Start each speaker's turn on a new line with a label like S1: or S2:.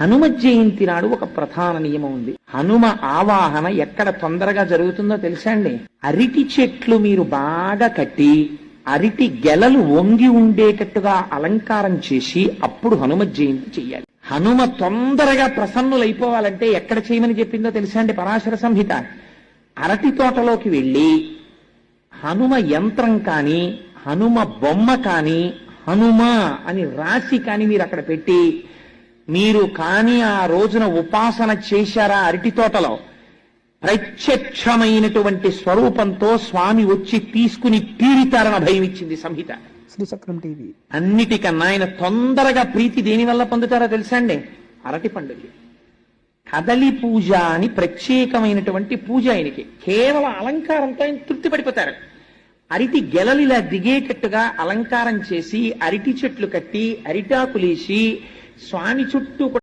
S1: హనుమ జయంతి నాడు ఒక ప్రధాన నియమం ఉంది. హనుమ ఆవాహన ఎక్కడ తొందరగా జరుగుతుందో తెలుసా అండి? అరటి చెట్లు మీరు బాగా కట్టి అరటి గెలలు వంగి ఉండేటట్టుగా అలంకారం చేసి అప్పుడు హనుమ జయంతి చెయ్యాలి. హనుమ తొందరగా ప్రసన్నులైపోవాలంటే ఎక్కడ చేయమని చెప్పిందో తెలుసా అండి పరాశర సంహిత? అరటి తోటలోకి వెళ్ళి హనుమ యంత్రం కాని హనుమ బొమ్మ కాని హనుమ అని రాసి కాని మీరు అక్కడ పెట్టి మీరు కాని ఆ రోజున ఉపాసన చేశారా అరటి తోటలో, ప్రత్యక్షమైనటువంటి స్వరూపంతో స్వామి వచ్చి తీసుకుని తీరుతారని భయం ఇచ్చింది సంహిత.
S2: శ్రీచక్రం టీవీ.
S1: అన్నిటికన్నా ఆయన తొందరగా ప్రీతి దేని వల్ల పొందుతారో తెలుసా అండి? అరటి పండుగ. కదలి పూజ అని ప్రత్యేకమైనటువంటి పూజ ఆయనకి. కేవలం అలంకారంతో ఆయన తృప్తి పడిపోతారు. అరటి గెలలిలా దిగేటట్టుగా అలంకారం చేసి అరటి చెట్లు కట్టి అరిటాకులేసి స్వామి చుట్టూ